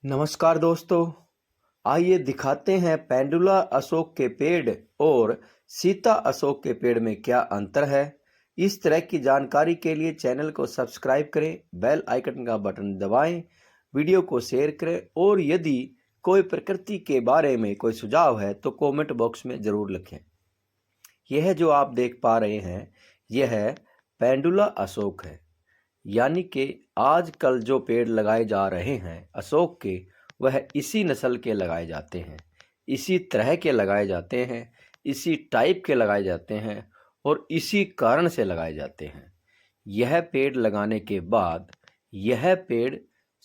नमस्कार दोस्तों, आइए दिखाते हैं पेंडुला अशोक के पेड़ और सीता अशोक के पेड़ में क्या अंतर है। इस तरह की जानकारी के लिए चैनल को सब्सक्राइब करें, बेल आइकन का बटन दबाएं, वीडियो को शेयर करें और यदि कोई प्रकृति के बारे में कोई सुझाव है तो कमेंट बॉक्स में ज़रूर लिखें। यह जो आप देख पा रहे हैं यह पेंडुला अशोक है, यानी कि आजकल जो पेड़ लगाए जा रहे हैं अशोक के, वह इसी नस्ल के लगाए जाते हैं, इसी तरह के लगाए जाते हैं, इसी टाइप के लगाए जाते हैं और इसी कारण से लगाए जाते हैं। यह पेड़ लगाने के बाद यह पेड़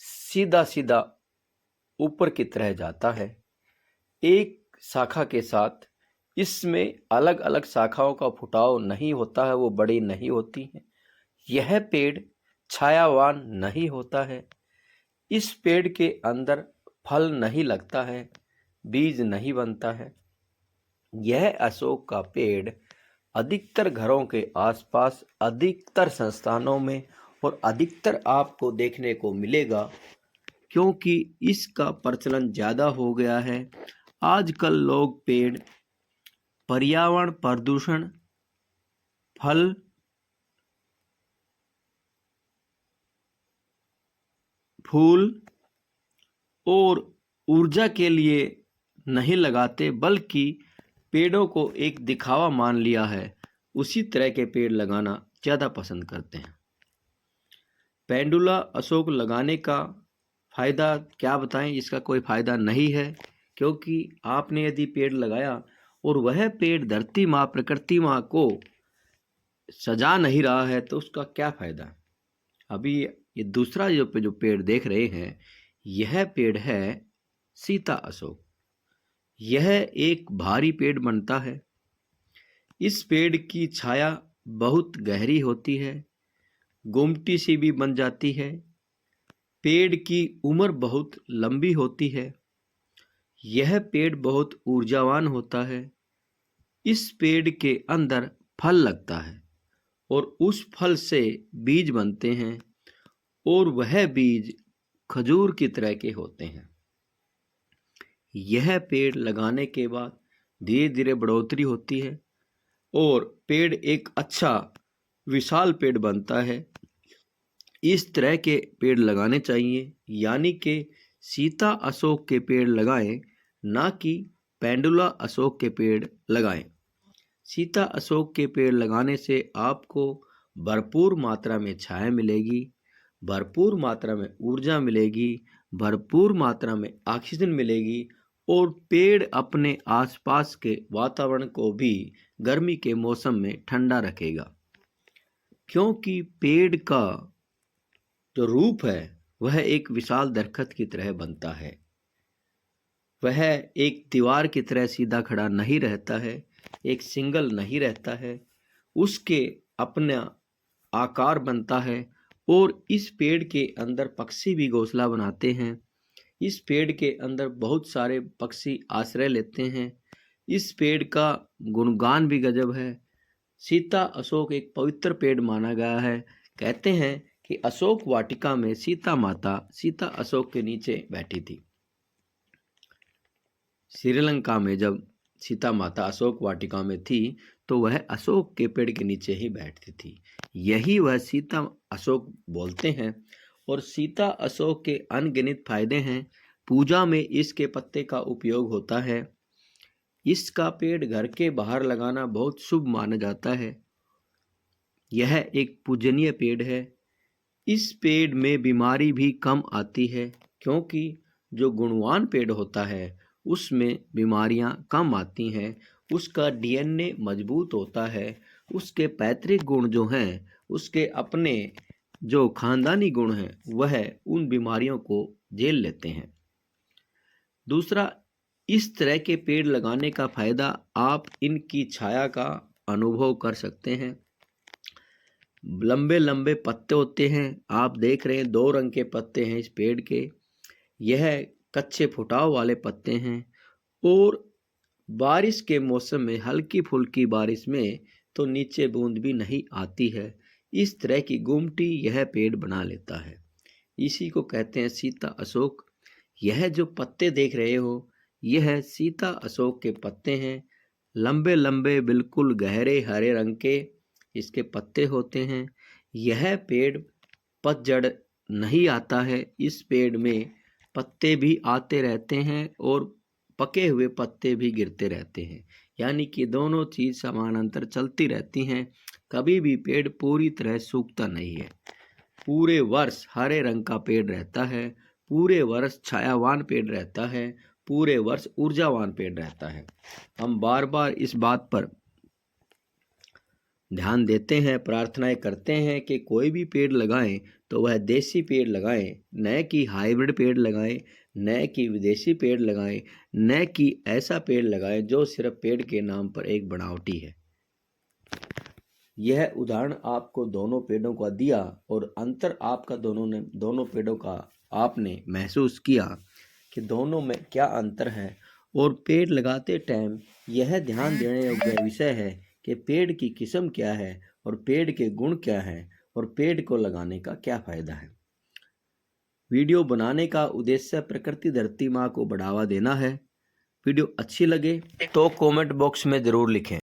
सीधा सीधा ऊपर की तरह जाता है, एक शाखा के साथ। इसमें अलग अलग शाखाओं का फुटाव नहीं होता है, वो बड़ी नहीं होती हैं। यह पेड़ छायावान नहीं होता है। इस पेड़ के अंदर फल नहीं लगता है, बीज नहीं बनता है। यह अशोक का पेड़ अधिकतर घरों के आसपास, अधिकतर संस्थानों में और अधिकतर आपको देखने को मिलेगा, क्योंकि इसका प्रचलन ज़्यादा हो गया है। आजकल लोग पेड़ पर्यावरण प्रदूषण, फल, फूल और ऊर्जा के लिए नहीं लगाते, बल्कि पेड़ों को एक दिखावा मान लिया है। उसी तरह के पेड़ लगाना ज़्यादा पसंद करते हैं। पेंडुला अशोक लगाने का फ़ायदा क्या बताएं? इसका कोई फ़ायदा नहीं है, क्योंकि आपने यदि पेड़ लगाया और वह पेड़ धरती माँ, प्रकृति माँ को सजा नहीं रहा है तो उसका क्या फ़ायदा। अभी ये दूसरा जो पेड़ देख रहे हैं, यह पेड़ है सीता अशोक। यह एक भारी पेड़ बनता है। इस पेड़ की छाया बहुत गहरी होती है, गुमटी सी भी बन जाती है। पेड़ की उम्र बहुत लंबी होती है। यह पेड़ बहुत ऊर्जावान होता है। इस पेड़ के अंदर फल लगता है और उस फल से बीज बनते हैं और वह बीज खजूर की तरह के होते हैं। यह पेड़ लगाने के बाद धीरे धीरे बढ़ोतरी होती है और पेड़ एक अच्छा विशाल पेड़ बनता है। इस तरह के पेड़ लगाने चाहिए, यानी कि सीता अशोक के पेड़ लगाएं, ना कि पेंडुला अशोक के पेड़ लगाएं। सीता अशोक के पेड़ लगाने से आपको भरपूर मात्रा में छाया मिलेगी, भरपूर मात्रा में ऊर्जा मिलेगी, भरपूर मात्रा में ऑक्सीजन मिलेगी और पेड़ अपने आसपास के वातावरण को भी गर्मी के मौसम में ठंडा रखेगा, क्योंकि पेड़ का जो रूप है वह एक विशाल दरख्त की तरह बनता है। वह एक दीवार की तरह सीधा खड़ा नहीं रहता है, एक सिंगल नहीं रहता है, उसके अपना आकार बनता है और इस पेड़ के अंदर पक्षी भी घोंसला बनाते हैं। इस पेड़ के अंदर बहुत सारे पक्षी आश्रय लेते हैं। इस पेड़ का गुणगान भी गजब है। सीता अशोक एक पवित्र पेड़ माना गया है। कहते हैं कि अशोक वाटिका में सीता माता सीता अशोक के नीचे बैठी थी। श्रीलंका में जब सीता माता अशोक वाटिका में थी तो वह अशोक के पेड़ के नीचे ही बैठती थी। यही वह सीता अशोक बोलते हैं। और सीता अशोक के अनगिनत फायदे हैं। पूजा में इसके पत्ते का उपयोग होता है। इसका पेड़ घर के बाहर लगाना बहुत शुभ माना जाता है। यह एक पूजनीय पेड़ है। इस पेड़ में बीमारी भी कम आती है, क्योंकि जो गुणवान पेड़ होता है उसमें बीमारियां कम आती हैं। उसका डीएनए मजबूत होता है। उसके पैतृक गुण जो हैं, उसके अपने जो खानदानी गुण हैं, वह उन बीमारियों को झेल लेते हैं। दूसरा, इस तरह के पेड़ लगाने का फ़ायदा, आप इनकी छाया का अनुभव कर सकते हैं। लंबे लंबे पत्ते होते हैं। आप देख रहे हैं 2 रंग के पत्ते हैं इस पेड़ के। यह कच्चे फुटाव वाले पत्ते हैं और बारिश के मौसम में, हल्की फुल्की बारिश में तो नीचे बूंद भी नहीं आती है। इस तरह की गुमटी यह पेड़ बना लेता है। इसी को कहते हैं सीता अशोक। यह जो पत्ते देख रहे हो, यह सीता अशोक के पत्ते हैं। लंबे लंबे बिल्कुल गहरे हरे रंग के इसके पत्ते होते हैं। यह पेड़ पतझड़ नहीं आता है, इस पेड़ में पत्ते भी आते रहते हैं और पके हुए पत्ते भी गिरते रहते हैं, यानी कि दोनों चीज समानांतर चलती रहती हैं। कभी भी पेड़ पूरी तरह सूखता नहीं है। पूरे वर्ष हरे रंग का पेड़ रहता है, पूरे वर्ष छायावान पेड़ रहता है, पूरे वर्ष ऊर्जावान पेड़ रहता है। हम बार बार इस बात पर ध्यान देते हैं, प्रार्थनाएं करते हैं कि कोई भी पेड़ लगाएं तो वह देसी पेड़ लगाएं, न कि हाइब्रिड पेड़ लगाएं, न कि विदेशी पेड़ लगाएं, न कि ऐसा पेड़ लगाएं जो सिर्फ पेड़ के नाम पर एक बनावटी है। यह उदाहरण आपको दोनों पेड़ों का दिया और अंतर आपका दोनों पेड़ों का आपने महसूस किया कि दोनों में क्या अंतर है। और पेड़ लगाते टाइम यह ध्यान देने योग्य विषय है कि पेड़ की किस्म क्या है और पेड़ के गुण क्या हैं और पेड़ को लगाने का क्या फायदा है। वीडियो बनाने का उद्देश्य प्रकृति धरती माँ को बढ़ावा देना है। वीडियो अच्छी लगे तो कमेंट बॉक्स में ज़रूर लिखें।